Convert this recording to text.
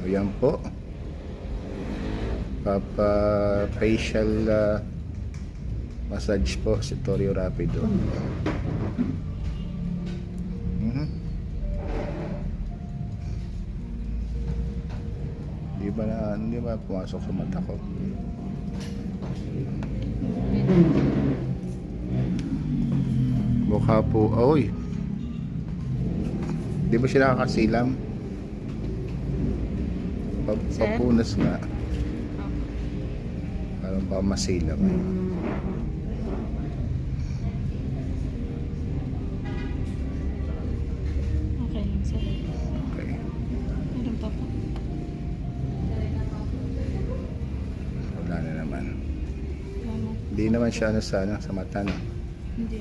Ayan po. Papa facial massage po si Torio Rapido. Hindi ba pumasok sa mata ko? Mukha po, oy. Di ba siya nakakasilam? Papunas nga. Parang pa masilam. Okay lang sir. Okay. Meron pa po. Wala na naman. Wala. Hindi naman siya sa mata, no? Hindi.